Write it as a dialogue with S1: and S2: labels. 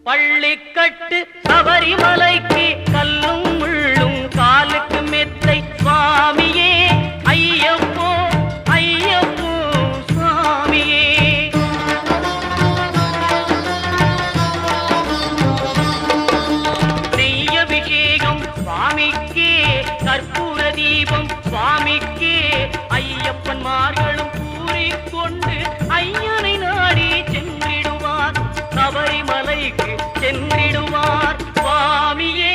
S1: பள்ளிக்கட்டு சபரிமலைக்கு கல்லும் முள்ளும் காலுக்கு மெத்தை சுவாமியே ஐயப்போ ஐயப்போ சுவாமியே. நெய்யபிஷேகம் சுவாமிக்கே கற்பூர தீபம் சுவாமிக்கே ஐயப்பன்மார்களும் கூறிக்கொண்டு ஐயனை நாடி சென்றிடுவார் சபரிமலைக்கு சென்றிடுவார் சுவாமியே.